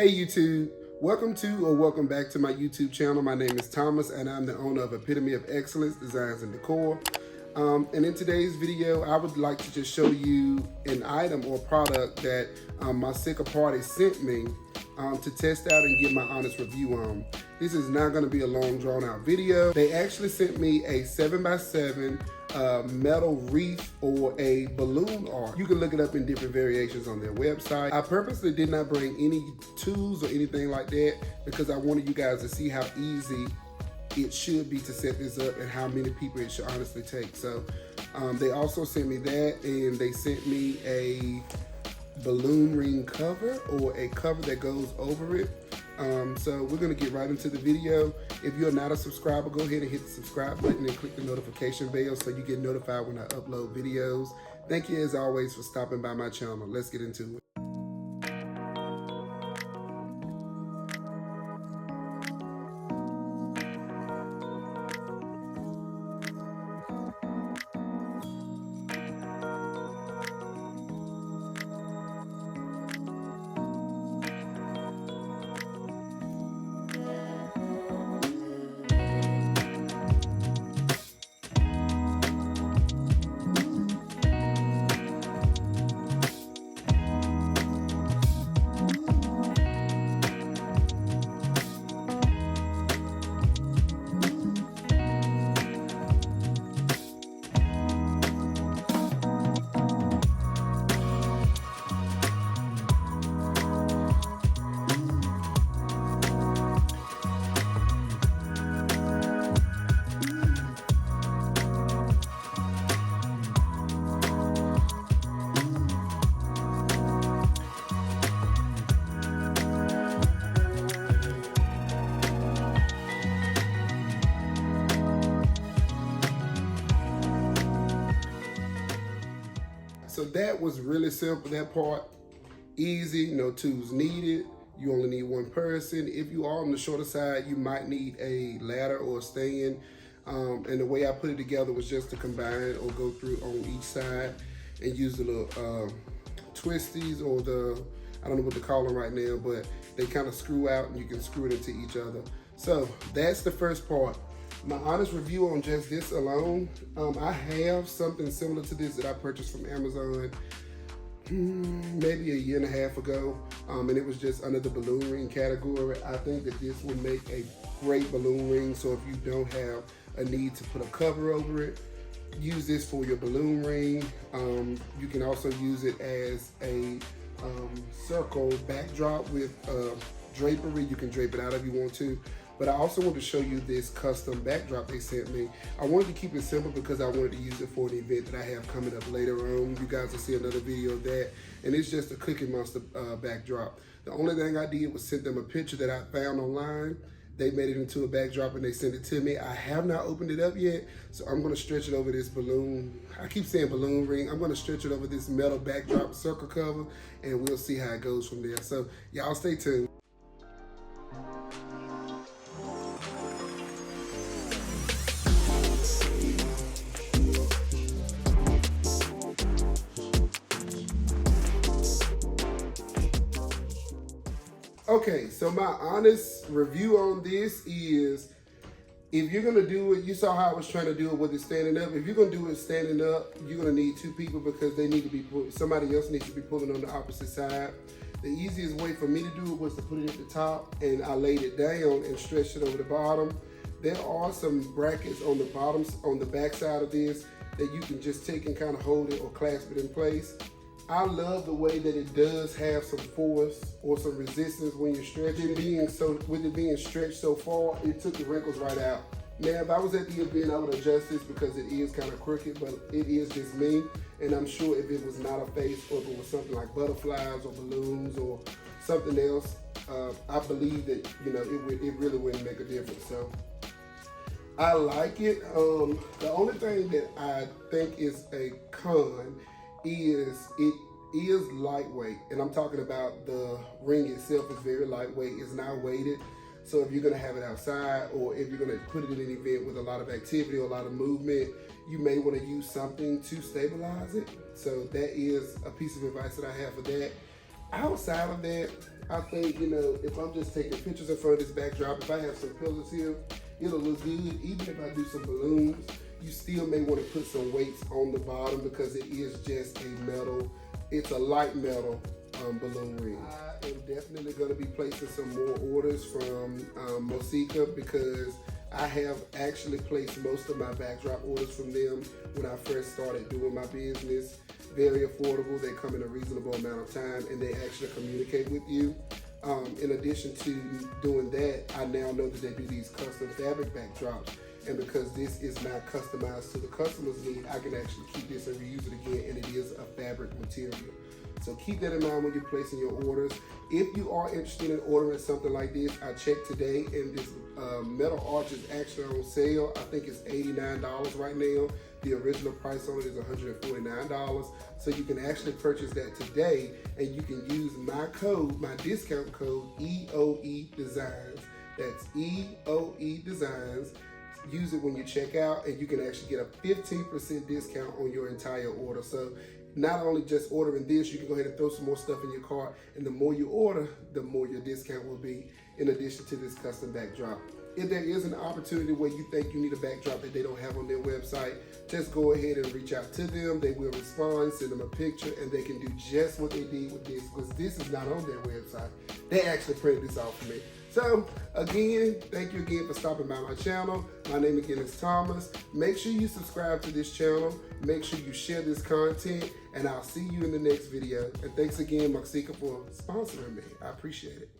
Hey YouTube, welcome back to my YouTube channel. My name is Thomas and I'm the owner of Epitome of Excellence Designs and Decor. And in today's video, I would like to just show you an item or product that Mocsicka party sent me to test out and give my honest review on. This is not going to be a long drawn out video. They actually sent me a 7x7 metal wreath or a balloon art. You can look it up in different variations on their website. I purposely did not bring any tools or anything like that because I wanted you guys to see how easy it should be to set this up and how many people it should honestly take. So they also sent me that, and they sent me a balloon ring cover or a cover that goes over it. So we're gonna get right into the video. If you're not a subscriber, go ahead and hit the subscribe button and click the notification bell so you get notified when I upload videos. Thank you as always for stopping by my channel. Let's get into it. So that was really simple, that part. Easy, no tools needed. You only need one person. If you are on the shorter side, you might need a ladder or a stand. And the way I put it together was just to combine or go through on each side and use the little twisties or the, I don't know what to call them right now, but they kind of screw out and you can screw it into each other. So that's the first part. My honest review on just this alone, I have something similar to this that I purchased from Amazon maybe a year and a half ago, and it was just under the balloon ring category. I think that this would make a great balloon ring, so if you don't have a need to put a cover over it, use this for your balloon ring. You can also use it as a circle backdrop with drapery. You can drape it out if you want to. But I also want to show you this custom backdrop they sent me. I wanted to keep it simple because I wanted to use it for an event that I have coming up later on. You guys will see another video of that. And it's just a Cookie Monster backdrop. The only thing I did was send them a picture that I found online. They made it into a backdrop and they sent it to me. I have not opened it up yet, so I'm gonna stretch it over this balloon. I keep saying balloon ring. I'm gonna stretch it over this metal backdrop circle cover, and we'll see how it goes from there. So y'all stay tuned. Okay, so my honest review on this is, if you're gonna do it, you saw how I was trying to do it with it standing up. If you're gonna do it standing up, you're gonna need two people because they need to be somebody else needs to be pulling on the opposite side. The easiest way for me to do it was to put it at the top, and I laid it down and stretched it over the bottom. There are some brackets on the bottom, on the back side of this, that you can just take and kind of hold it or clasp it in place. I love the way that it does have some force or some resistance when you're stretching. With it being stretched so far, it took the wrinkles right out. Now, if I was at the event, I would adjust this because it is kind of crooked, but it is just me. And I'm sure if it was not a face, or if it was something like butterflies or balloons or something else, I believe that, you know, it really wouldn't make a difference. So I like it. The only thing that I think is a con is it is lightweight, and I'm talking about the ring itself is very lightweight. It's not weighted, so if you're gonna have it outside or if you're gonna put it in an event with a lot of activity or a lot of movement, you may want to use something to stabilize it. So that is a piece of advice that I have for that. Outside of that, I think, you know, if I'm just taking pictures in front of this backdrop, if I have some pillars here, it'll look good. Even if I do some balloons, you still may want to put some weights on the bottom because it is just a metal, it's a light metal balloon ring. I am definitely going to be placing some more orders from Mocsicka because I have actually placed most of my backdrop orders from them when I first started doing my business. Very affordable, they come in a reasonable amount of time, and they actually communicate with you. In addition to doing that, I now know that they do these custom fabric backdrops, and because this is not customized to the customer's need, I can actually keep this and reuse it again, and it is a fabric material. So keep that in mind when you're placing your orders. If you are interested in ordering something like this, I checked today, and this metal arch is actually on sale. I think it's $89 right now. The original price on it is $149. So you can actually purchase that today, and you can use my code, my discount code, EOEdesigns. That's EOEdesigns. Use it when you check out, and you can actually get a 15% discount on your entire order. So not only just ordering this, you can go ahead and throw some more stuff in your cart, and the more you order, the more your discount will be, in addition to this custom backdrop. If there is an opportunity where you think you need a backdrop that they don't have on their website, just go ahead and reach out to them. They will respond, send them a picture, and they can do just what they did with this, because this is not on their website. They actually printed this off for me. So again, thank you again for stopping by my channel. My name again is Thomas. Make sure you subscribe to this channel. Make sure you share this content, and I'll see you in the next video. And thanks again, Mocsicka, for sponsoring me. I appreciate it.